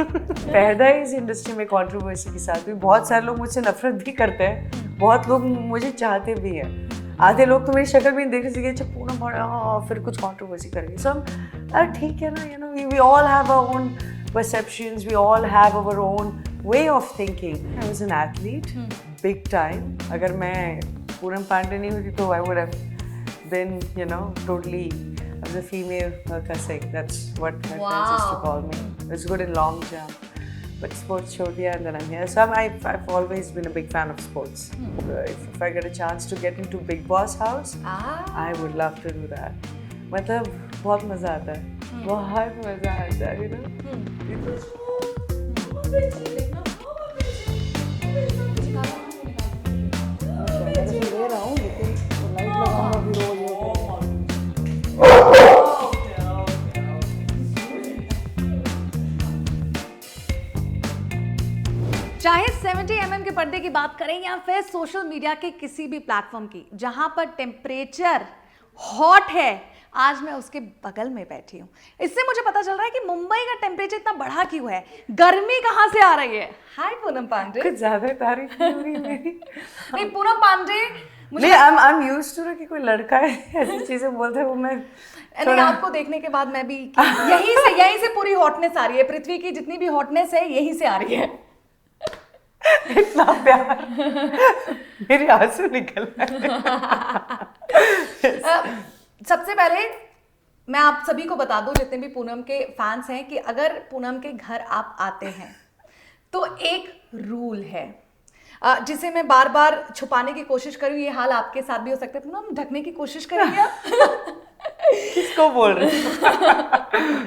पैदा ही इस इंडस्ट्री में कंट्रोवर्सी के साथ हुई। बहुत सारे लोग मुझसे नफरत भी करते हैं, बहुत लोग मुझे चाहते भी हैं। आधे लोग तो मेरी शक्ल भी नहीं देख रहे थे, अच्छा पूनम बड़ा फिर कुछ कंट्रोवर्सी करेंगे। सब अरे ठीक है ना, you know we all have our own perceptions, we all have our own way of thinking. I was an athlete, big time. अगर मैं पूनम पांडे नहीं होती तो I would have been, you know, totally, I was a female cussing. That's what my friends used to call me. I was good in long jump. But sports chhod diya and then I'm here. So I've always been a big fan of sports. If I get a chance to get into Big Boss house, I would love to do that. मतलब बहुत मज़ा आता है, बहुत मज़ा आता है, you know. चाहे 70 mm के पर्दे की बात करें या फिर सोशल मीडिया के किसी भी प्लेटफॉर्म की, जहां पर टेम्परेचर हॉट है, आज मैं उसके बगल में बैठी हूँ। इससे मुझे पता चल रहा है कि मुंबई का टेम्परेचर इतना बढ़ा क्यों है, गर्मी कहाँ से आ रही है। हाय पूनम पांडे। कुछ ज्यादा तारीफ नहीं हो रही मेरी। नहीं पूनम पांडे, नहीं, I'm used to कि कोई लड़का है ऐसी चीजें बोलते हैं, वो मैं नहीं, आपको देखने के बाद मैं भी यहीं से पूरी हॉटनेस आ रही है। पृथ्वी की जितनी भी हॉटनेस है यहीं से आ रही है। इतना प्यार, मेरे आंसू निकल रहे हैं। सबसे पहले मैं आप सभी को बता दूं, जितने भी पूनम के फैंस हैं, कि अगर पूनम के घर आप आते हैं तो एक रूल है जिसे मैं बार बार छुपाने की कोशिश करूँ। ये हाल आपके साथ भी हो सकता है। पूनम ढकने की कोशिश करेंगे आप? किसको बोल रहे हैं?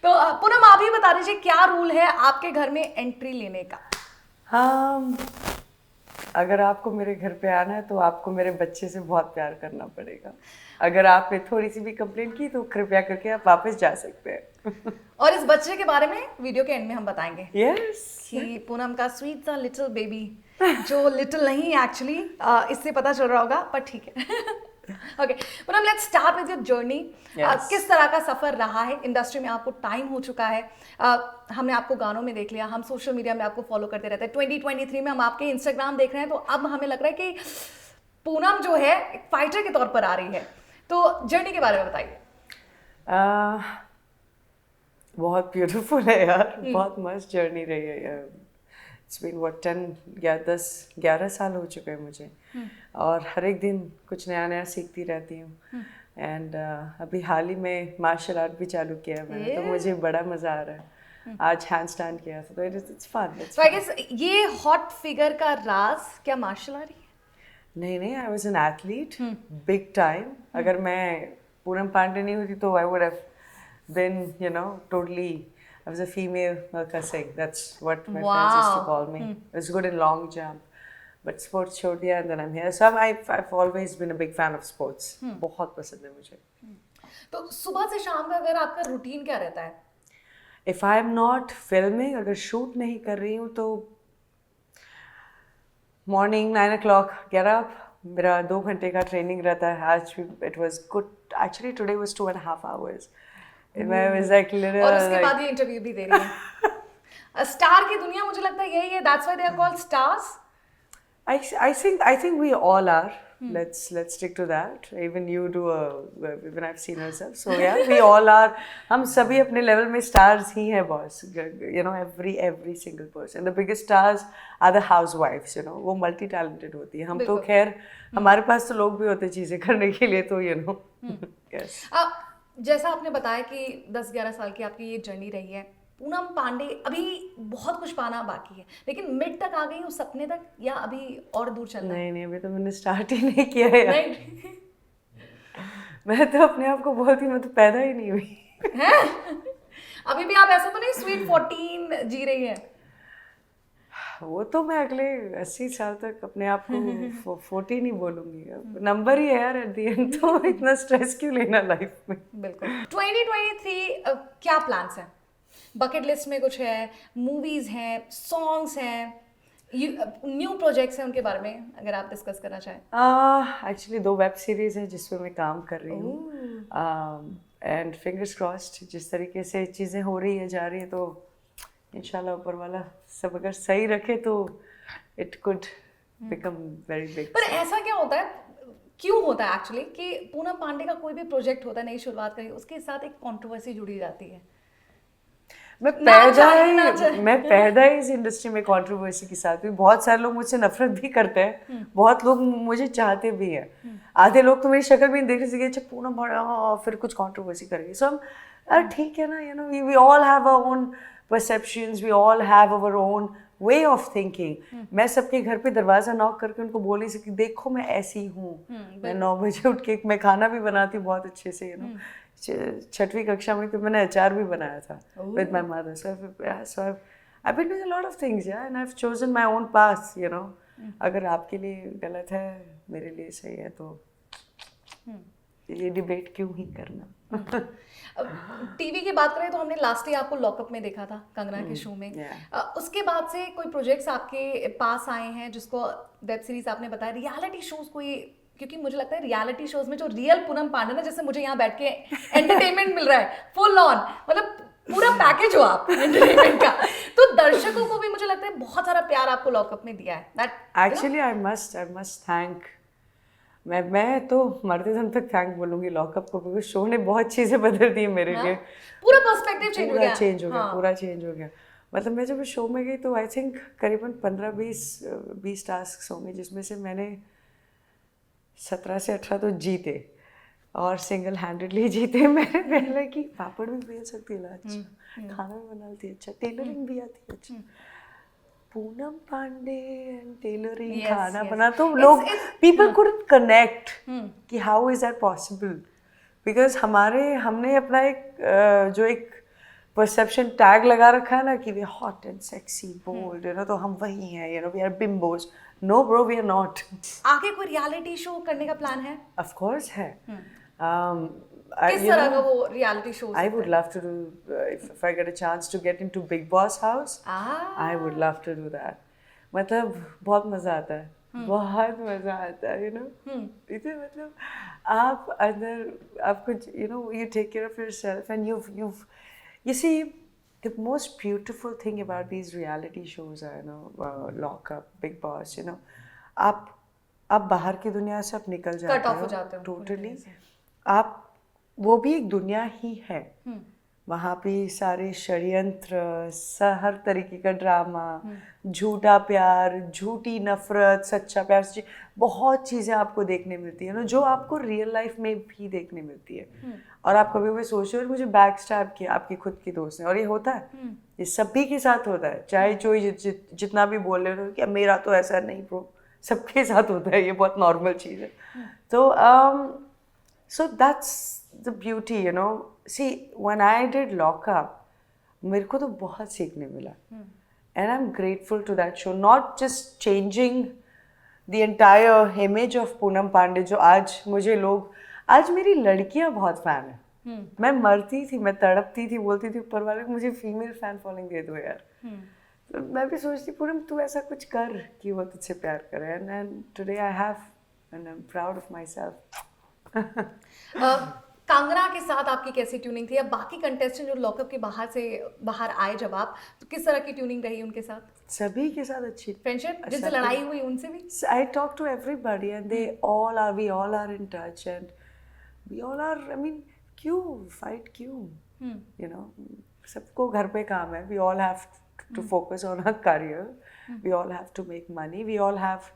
तो पूनम आप ही बता दीजिए क्या रूल है आपके घर में एंट्री लेने का। हाँ, अगर आपको मेरे घर पे आना है तो आपको मेरे बच्चे से बहुत प्यार करना पड़ेगा। अगर आपने थोड़ी सी भी कंप्लेंट की तो कृपया करके आप वापस जा सकते हैं। और इस बच्चे के बारे में वीडियो के एंड में हम बताएंगे। Yes. कि पूनम का स्वीट सा लिटिल बेबी, जो लिटिल नहीं एक्चुअली, इससे पता चल रहा होगा, पर ठीक है। Okay Poonam, let's start with your journey. किस तरह का सफर रहा है इंडस्ट्री में? आपको टाइम हो चुका है, हमने आपको गानों में देख लिया, हम सोशल मीडिया में आपको फॉलो करते रहते हैं। 2023 में हम आपके इंस्टाग्राम देख रहे हैं, तो अब हमें लग रहा है कि पूनम जो है एक फाइटर के तौर पर आ रही है। तो जर्नी के बारे में बताइए। बहुत ब्यूटीफुल है यार, बहुत मस्त जर्नी रही है। इट्स बीन व्हाट 10-11 साल हो चुके हैं मुझे, और हर एक दिन कुछ नया नया सीखती रहती हूँ। एंड अभी हाल ही में मार्शल आर्ट भी चालू किया है मैंने, तो मुझे बड़ा मज़ा आ रहा है। आज हैंड स्टैंड किया, तो it's fun. So I guess ये हॉट फिगर का राज क्या मार्शल आर्ट है? नहीं, I was an athlete, big time. अगर मैं पूनम पांडे नहीं होती तो I would have been, you know, totally, I was a female cussing. That's what my friends used to call me. I was good in long jump, but sports chhod diya and then I'm here. So I've always been a big fan of sports. बहुत पसंद है मुझे। तो सुबह से शाम का अगर आपका रूटीन क्या रहता है? If I'm not filming, अगर शूट नहीं कर रही हूँ तो morning 9 o'clock get up. मेरा 2 घंटे का ट्रेनिंग रहता है। आज it was good. Actually today was 2.5 hours. मैं was like little, और उसके बाद ये इंटरव्यू भी दे रही है। स्टार की दुनिया, मुझे लगता है यही है, that's why they are called stars. I think we all are. Let's stick to that. Even you do, even I've seen herself. So yeah, we all are. हम सभी अपने लेवल में stars ही हैं boss. You know, every single person. The biggest stars are the housewives. You know, वो multi talented होती है। हम तो खैर हमारे पास तो लोग भी होते हैं चीजें करने के लिए, तो you know. Yes. जैसा आपने बताया कि 10-11 साल की आपकी ये जर्नी रही है, पूनम पांडे अभी बहुत कुछ पाना बाकी है, लेकिन मिड तक आ गई हूँ सपने तक, या अभी और दूर चलना है? नहीं, अभी तो मैंने स्टार्ट ही नहीं किया है यार। मैं तो अपने आप को बहुत ही, मैं तो पैदा ही नहीं हुई है? अभी भी आप ऐसा तो नहीं स्वीट 14 जी रही है? वो तो मैं अगले 80 साल तक अपने आप को 40 नहीं बोलूंगी। नंबर ही है यार एट द एंड, तो इतना स्ट्रेस क्यों लेना लाइफ में। बिल्कुल। 2023 क्या प्लान्स हैं? बकेट लिस्ट में कुछ है, मूवीज हैं, सॉन्ग्स हैं, न्यू प्रोजेक्ट्स हैं, उनके बारे में अगर आप डिस्कस करना चाहें। एक्चुअली 2 वेब सीरीज है जिसपे मैं काम कर रही हूँ, एंड फिंगर्स क्रॉस्ड जिस तरीके से चीज़ें हो रही है जा रही है, तो इंशाल्लाह ऊपर वाला सब अगर सही रखे तो it could become very big. पर ऐसा क्या होता है, क्यों होता है एक्चुअली कि पूनम पांडे का कोई भी प्रोजेक्ट होता है, नई शुरुआत करी, उसके साथ एक कंट्रोवर्सी जुड़ी जाती है? मैं पैदा ही इस इंडस्ट्री में कंट्रोवर्सी के साथ हुई। बहुत सारे लोग मुझसे नफरत भी करते हैं, बहुत लोग मुझे चाहते भी हैं। आधे लोग तो मेरी शक्ल भी नहीं देख रहे, अच्छा पूनम पांडे फिर कुछ कंट्रोवर्सी करेगी। सो हम यार ठीक है ना, you know we all have our own perceptions, we all have our own way of thinking. मैं सबके घर पे दरवाजा नॉक करके उनको बोल नहीं सकती देखो मैं ऐसी हूँ। मैं 9 बजे उठ के मैं खाना भी बनाती हूँ बहुत अच्छे से, यू नो 6वीं कक्षा में तो मैंने अचार भी बनाया था with my mother. So I've been doing a lot of things, yeah, and I've chosen my own path, you know. अगर आपके लिए गलत है, मेरे लिए सही है, तो ये डिबेट क्यों ही करना। टीवी की बात करें तो हमने लास्टली आपको लॉकअप में देखा था, कंगना के शो में। उसके बाद से कोई प्रोजेक्ट्स आपके पास आए हैं जिसको वेब सीरीज आपने बताया, रियलिटी शोज कोई? क्योंकि मुझे लगता है रियलिटी शोज में जो रियल पूनम पांडे ना, जैसे मुझे यहाँ बैठ के एंटरटेनमेंट मिल रहा है फुल ऑन, मतलब पूरा पैकेज हो आप एंटरटेनमेंट का, तो दर्शकों को भी मुझे लगता है बहुत सारा प्यार आपको लॉकअप में दिया है। एक्चुअली आई मस्ट थैंक, मैं तो मरते दम तक थैंक बोलूंगी लॉकअप को, क्योंकि शो ने बहुत चीजें बदल दी मेरे लिए। पूरा पर्सपेक्टिव चेंज हो गया। मतलब मैं जब शो में गई तो आई थिंक करीबन 15-20 टास्क होंगे, जिसमें से मैंने 17 से 18 तो जीते, और सिंगल हैंडेडली जीते। मैंने पहले कि पापड़ भी बेल सकती है, अच्छा खाना भी बना लेती है, अच्छा टेलरिंग भी आती है, अच्छा पूनम पांडे एंड टेलरिंग, खाना बना, तो लोग पीपल कुड कनेक्ट कि how is that possible, because हमने अपना एक परसेप्शन टैग लगा रखा है ना कि we hot and sexy bold, you know, तो हम वही हैं, you know we are bimbos. No bro, we are not. आगे कोई रियलिटी शो करने का प्लान है? ऑफ कोर्स है। किस तरह का वो reality show? I would love to do if I get a chance to get into Big Boss house. I would love to do that. मतलब बहुत मजा आता है, बहुत मजा आता है, you know. इतने मतलब आप अंदर आपको, you know, you take care of yourself and you see the most beautiful thing about these reality shows are, you know, Lock Up, Big Boss, you know, आप बाहर की दुनिया से आप निकल जाते हो, कट ऑफ हो जाते हो टोटली। आप वो भी एक दुनिया ही है, वहाँ पे सारे षड्यंत्र, हर तरीके का ड्रामा, झूठा प्यार, झूठी नफरत, सच्चा प्यार, बहुत चीज़ें आपको देखने मिलती है ना, जो आपको रियल लाइफ में भी देखने मिलती है। और आप कभी भी सोचो मुझे बैक स्टैब किया आपकी खुद की दोस्त ने, और ये होता है, ये सभी के साथ होता है, चाहे कोई जितना भी बोल रहे हो कि मेरा तो ऐसा नहीं ब्रो, सबके साथ होता है, ये बहुत नॉर्मल चीज़ है। तो so that's the beauty, you know. See, when I did Lock Up, मेरे को तो बहुत सीखने मिला, and I'm grateful to that show, not just changing the entire image of Poonam Pandey, जो आज मुझे लोग, आज मेरी लड़कियां बहुत फैन है। मैं मरती थी, मैं तड़पती थी, बोलती थी ऊपर वाले मुझे फीमेल फैन फॉलोइंग दे दो यार। तो मैं भी सोचती पूनम तू ऐसा कुछ कर कि वो तुझसे प्यार करे, and today I have, and I'm proud of myself. कांगना के साथ आपकी कैसी ट्यूनिंग थी, या बाकी कंटेस्टेंट जो लॉकअप के बाहर आए जब आप, तो किस तरह की ट्यूनिंग रही उनके साथ? सभी के साथ अच्छी फ्रेंडशिप, जिनसे लड़ाई हुई उनसे भी? I talk to everybody and we all are in touch and we all are, I mean, क्यों fight क्यों, you know, सबको घर पे काम है, we all have to focus on our career, we all have to make money, we all have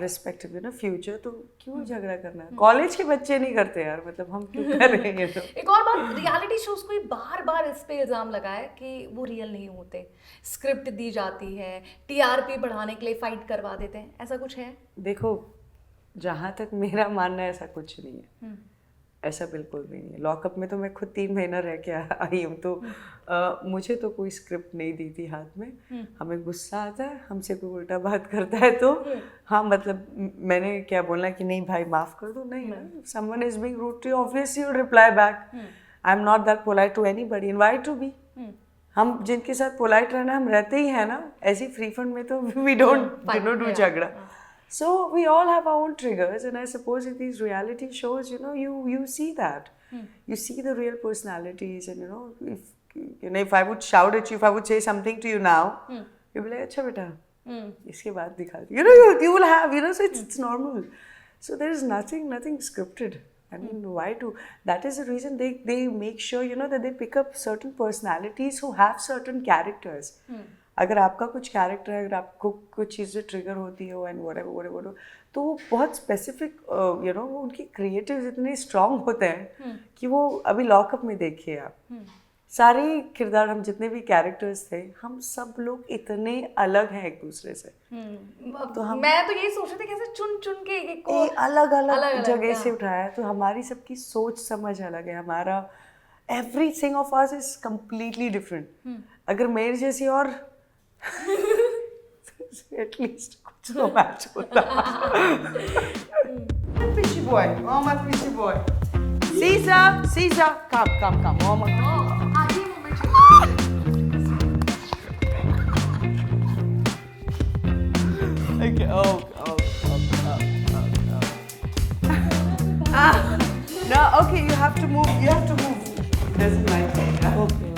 respective ना future, तो क्यों झगड़ा करना है? कॉलेज के बच्चे नहीं करते यार, मतलब हम क्यों कर रहे हैं? तो एक और बात, रियलिटी शोज को बार बार इस पे इल्जाम लगाए कि वो रियल नहीं होते, स्क्रिप्ट दी जाती है, टीआरपी बढ़ाने के लिए फाइट करवा देते हैं, ऐसा कुछ है? देखो, जहाँ तक मेरा मानना है ऐसा कुछ नहीं है, ऐसा बिल्कुल भी नहीं है। लॉकअप में तो मैं खुद 3 महीना रह के आई हूँ, तो मुझे तो कोई स्क्रिप्ट नहीं दी थी हाथ में। हमें गुस्सा आता है, हमसे कोई उल्टा बात करता है तो हाँ, मतलब मैंने क्या बोलना कि नहीं भाई माफ़ कर दो, नहीं ना, someone is being rude to you, obviously you reply back. I am not that polite to anybody, and why to be. हम जिनके साथ पोलाइट रहना, हम रहते ही हैं ना, ऐसी फ्री फंड में तो वी डोंट डू झगड़ा। So we all have our own triggers, and I suppose in these reality shows, you know, you see that, you see the real personalities, and you know, if You know, if I would shout at you, if I would say something to you now, you'll be like, अच्छा बेटा, इसके बाद दिखा. You know, you will have, you know, so it's normal. So there is nothing scripted. I mean, why do? That is the reason they make sure, you know, that they pick up certain personalities who have certain characters. अगर आपका कुछ character है, अगर आपको कुछ चीज़ें trigger होती हो एंड whatever, तो वो बहुत स्पेसिफिक, यू नो, उनके क्रिएटिव्स इतने स्ट्रांग होते हैं कि वो अभी लॉकअप में देखिए आप, सारे किरदार, हम जितने भी कैरेक्टर्स थे, हम सब लोग इतने अलग हैं एक दूसरे से. तो मैं तो यही सोच रही थी कैसे चुन चुन के एक को अलग अलग जगह से उठाया, तो हमारी सबकी सोच समझ अलग है, हमारा everything of us is completely different. अगर मेरे जैसी और एटलीस्ट कुछ तो मैच होता. Fishy boy, oh my fishy boy. Caesar, come, oh my God. आधी moment Okay, oh. No, okay, you have to move. He doesn't like it. Yeah? Okay.